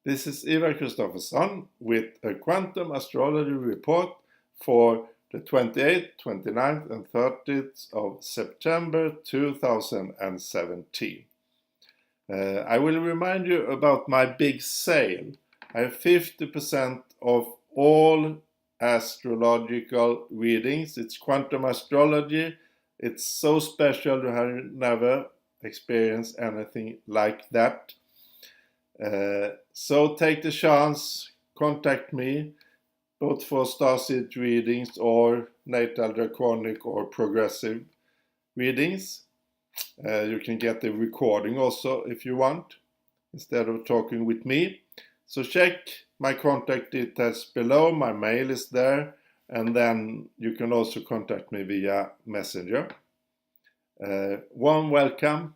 This is Ivar Kristoffersson with a quantum astrology report for the 28th, 29th and 30th of September 2017. I will remind you about my big sale. I have 50% of all astrological readings. It's quantum astrology. It's so special, you have never experienced anything like that. So take the chance, contact me, both for Starseed readings or Natal Draconic or Progressive readings. You can get the recording also if you want, instead of talking with me. So check my contact details below, my mail is there, and then you can also contact me via Messenger. Warm welcome.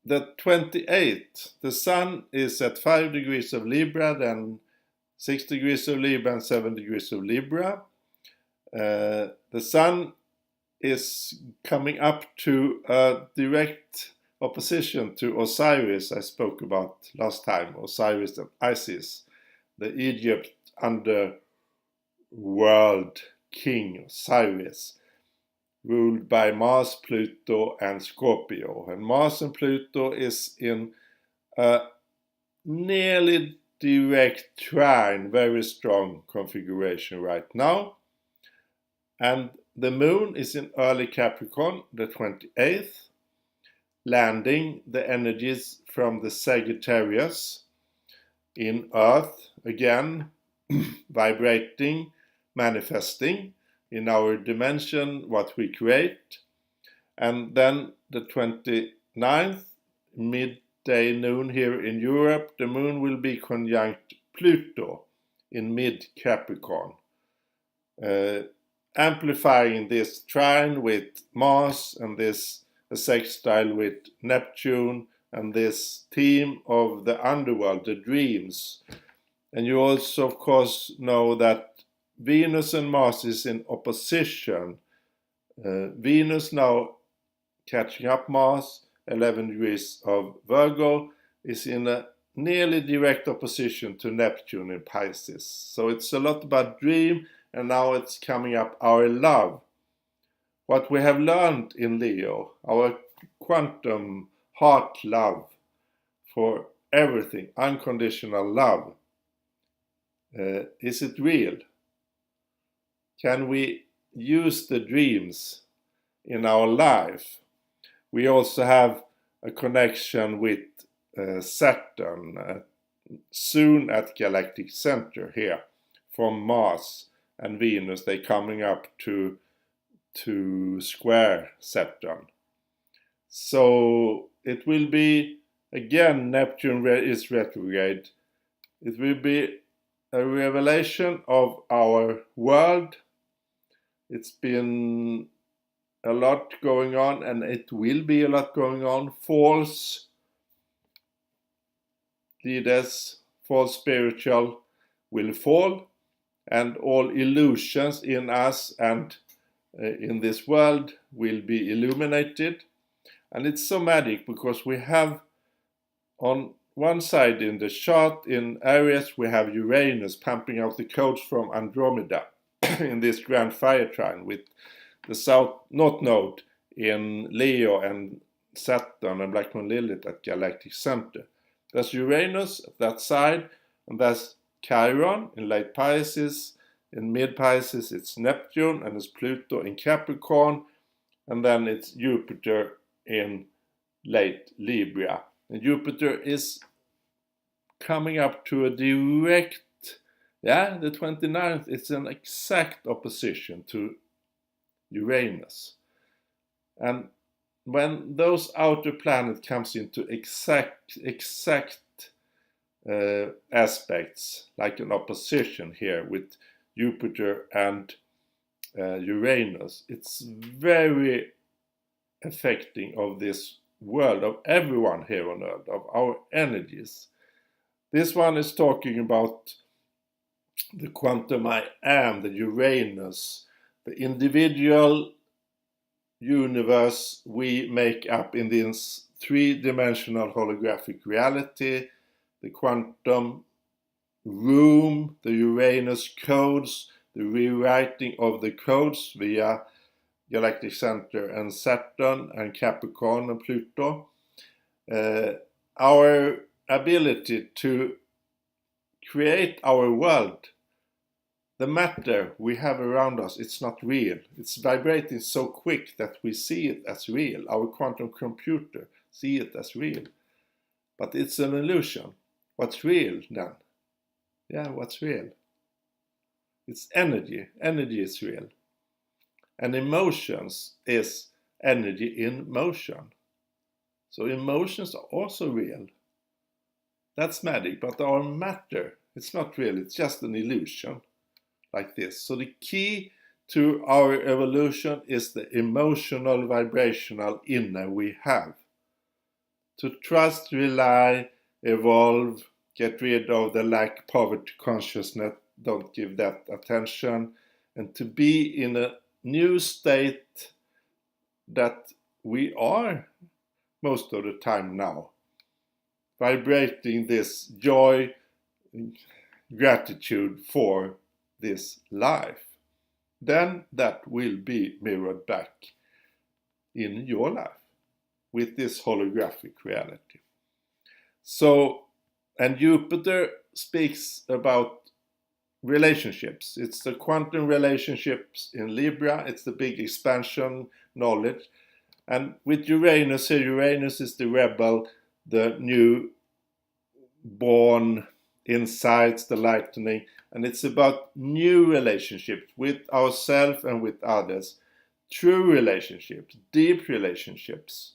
The 28th, the Sun is at 5 degrees of Libra, then 6 degrees of Libra and 7 degrees of Libra. The Sun is coming up to a direct opposition to Osiris I spoke about last time, Osiris and Isis, the Egypt underworld king Osiris, ruled by Mars, Pluto and Scorpio. And Mars and Pluto is in a nearly direct trine, very strong configuration right now. And the moon is in early Capricorn, the 28th, landing the energies from the Sagittarius in Earth, again, vibrating, manifesting in our dimension, what we create. And then the 29th, midday noon here in Europe, the moon will be conjunct Pluto in mid-Capricorn, amplifying this trine with Mars and this sextile with Neptune and this theme of the underworld, the dreams. And you also, of course, know that Venus and Mars is in opposition. Venus now catching up Mars, 11 degrees of Virgo, is in a nearly direct opposition to Neptune in Pisces. So it's a lot about dream, and now it's coming up our love. What we have learned in Leo, our quantum heart love for everything, unconditional love. Is it real? Can we use the dreams in our life? We also have a connection with Saturn, soon at Galactic center here, from Mars and Venus. They're coming up to square Saturn. So it will be, again, Neptune is retrograde. It will be a revelation of our world. It's been a lot going on, and it will be a lot going on. False leaders, false spiritual will fall, and all illusions in us and in this world will be illuminated. And it's so magic because we have on one side in the chart in Aries, we have Uranus pumping out the codes from Andromeda in this grand fire trine with the south north node in Leo and Saturn and Black Moon Lilith at Galactic center. There's Uranus at that side, and there's Chiron in late Pisces. In mid Pisces it's Neptune, and it's Pluto in Capricorn, and then it's Jupiter in late Libra. And Jupiter is coming up to a direct, the 29th, it's an exact opposition to Uranus. And when those outer planets comes into exact aspects, like an opposition here with Jupiter and Uranus, it's very affecting of this world, of everyone here on Earth, of our energies. This one is talking about the quantum I am, the Uranus, the individual universe we make up in this three-dimensional holographic reality, the quantum room, the Uranus codes, the rewriting of the codes via Galactic Center and Saturn and Capricorn and Pluto. Our ability to create our world, the matter we have around us, it's not real. It's vibrating so quick that we see it as real. Our quantum computer see it as real. But it's an illusion. What's real then? Yeah, what's real? It's energy. Energy is real. And emotions is energy in motion. So emotions are also real. That's magic, but our matter, it's not real. It's just an illusion like this. So the key to our evolution is the emotional, vibrational inner we have. To trust, rely, evolve, get rid of the lack, poverty, consciousness, don't give that attention, and to be in a new state that we are most of the time now, vibrating this joy, gratitude for this life, then that will be mirrored back in your life with this holographic reality. So, and Jupiter speaks about relationships. It's the quantum relationships in Libra. It's the big expansion knowledge. And with Uranus here, Uranus is the rebel, the new born insights, the lightning. And it's about new relationships with ourselves and with others. True relationships, deep relationships.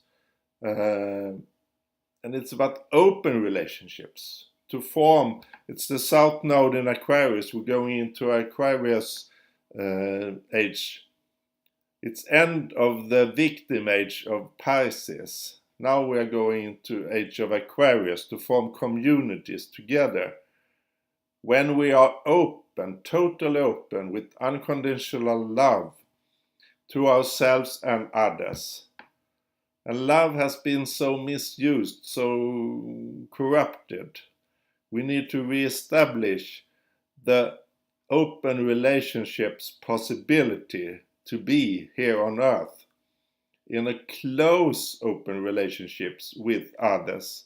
And it's about open relationships to form. It's the South Node in Aquarius. We're going into Aquarius age. It's end of the victim age of Pisces. Now we are going into age of Aquarius to form communities together. When we are open, totally open, with unconditional love to ourselves and others. And love has been so misused, so corrupted. We need to reestablish the open relationships possibility to be here on earth in a close open relationships with others,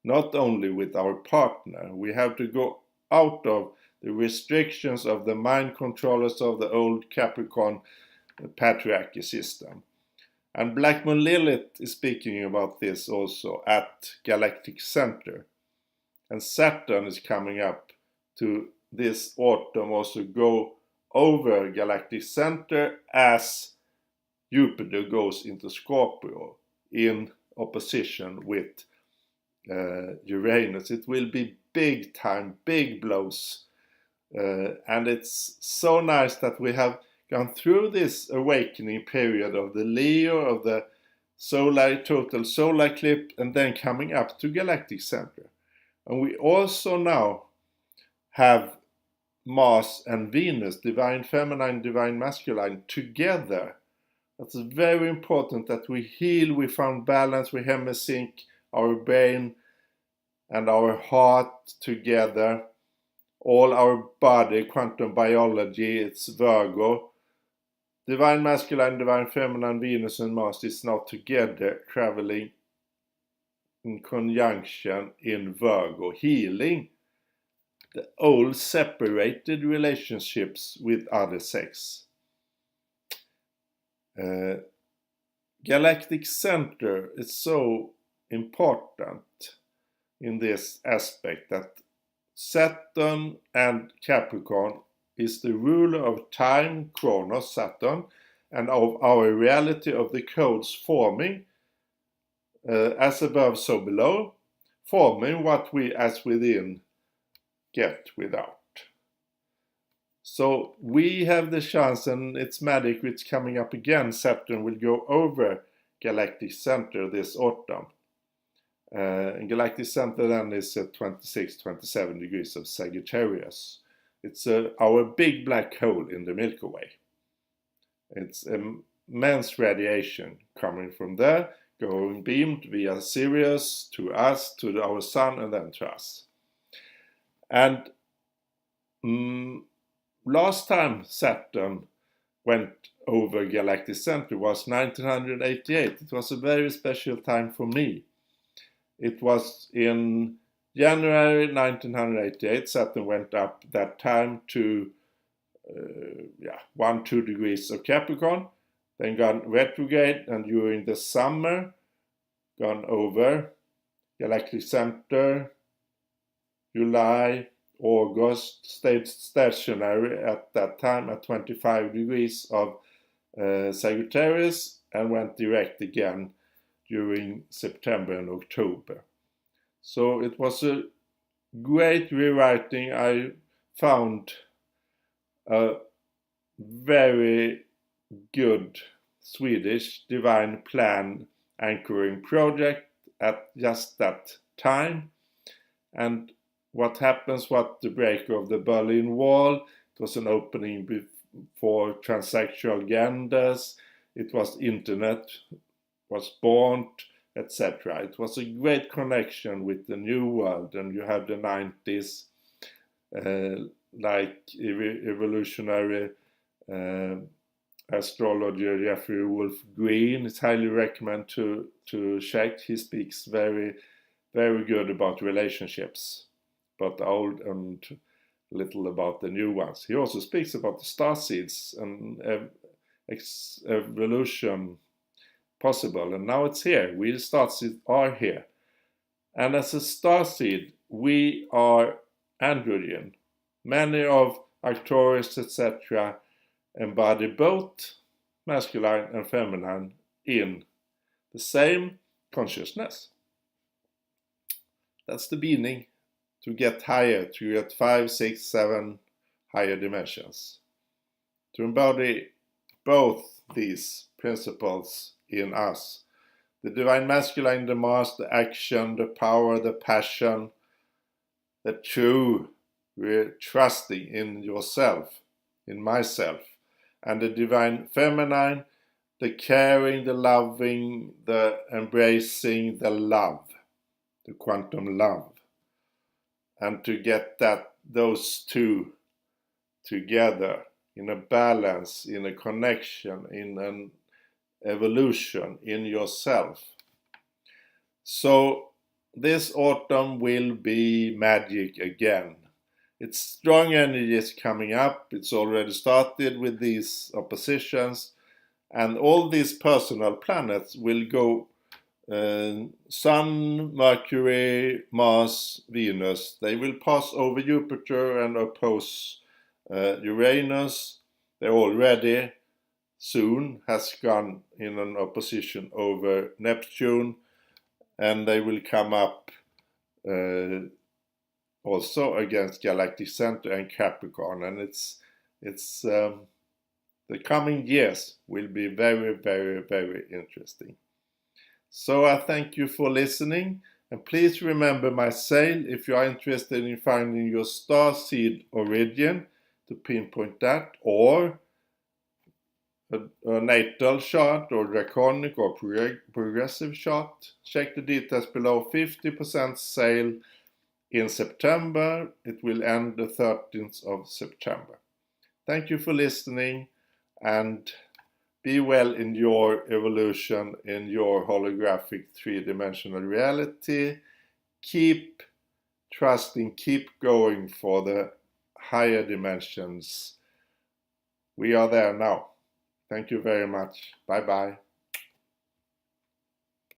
not only with our partner. We have to go out of the restrictions of the mind controllers of the old Capricorn patriarchy system. And Black Moon Lilith is speaking about this also at Galactic Center. And Saturn is coming up to this autumn also go over Galactic Center as Jupiter goes into Scorpio in opposition with Uranus. It will be big time, big blows. And it's so nice that we have gone through this awakening period of the Leo, of the total solar eclipse, and then coming up to Galactic Center. And we also now have Mars and Venus, divine feminine, divine masculine, together. That's very important that we heal, we found balance, we hemisync our brain and our heart together. All our body, quantum biology, it's Virgo. Divine masculine, divine feminine, Venus and Mars is now together, traveling in conjunction in Virgo, healing the old separated relationships with other sex. Galactic Center is so important in this aspect that Saturn and Capricorn is the ruler of time, Kronos, Saturn, and of our reality of the codes forming as above, so below, forming what we as within get without. So we have the chance, and it's magic, it's coming up again. Saturn will go over Galactic Center this autumn. And Galactic Center then is at 26-27 degrees of Sagittarius. It's our big black hole in the Milky Way. It's immense radiation coming from there, going beamed via Sirius to us, to our sun, and then to us. And last time Saturn went over galactic center was 1988. It was a very special time for me. It was in January 1988. Saturn went up that time to 1-2 degrees of Capricorn, then gone retrograde, and during the summer gone over galactic center. July, August, stayed stationary at that time at 25 degrees of Sagittarius, and went direct again during September and October. So it was a great rewriting. I found a very good Swedish divine plan anchoring project at just that time. And what happens, what the break of the Berlin Wall, it was an opening for transsexual genders, it was internet was born, etc. It was a great connection with the new world, and you have the 90s like evolutionary astrologer Jeffrey Wolf Green. It's highly recommend to check. He speaks very, very good about relationships, about the old and little about the new ones. He also speaks about the starseeds and evolution possible, and now it's here. We the starseeds are here, and as a starseed we are androgen. Many of Arcturus, etc., embody both masculine and feminine in the same consciousness. That's the meaning, to get higher, to get 5, 6, 7 higher dimensions. To embody both these principles in us. The divine masculine, the mass, the action, the power, the passion, the true trusting in yourself, in myself. And the divine feminine, the caring, the loving, the embracing, the love, the quantum love. And to get those two together in a balance, in a connection, in an evolution in yourself. So this autumn will be magic again. It's strong energies coming up. It's already started with these oppositions, and all these personal planets will go Sun, Mercury, Mars, Venus. They will pass over Jupiter and oppose Uranus. They're already soon has gone in an opposition over Neptune, and they will come up also against galactic center and Capricorn. And it's the coming years will be very, very, very interesting. So I thank you for listening, and please remember my sale if you are interested in finding your starseed origin, to pinpoint that, or a natal chart or draconic or progressive chart. Check the details below. 50% sale in September. It will end the 13th of September. Thank you for listening, and be well in your evolution, in your holographic 3-dimensional reality. Keep trusting, keep going for the higher dimensions. We are there now. Thank you very much. Bye-bye.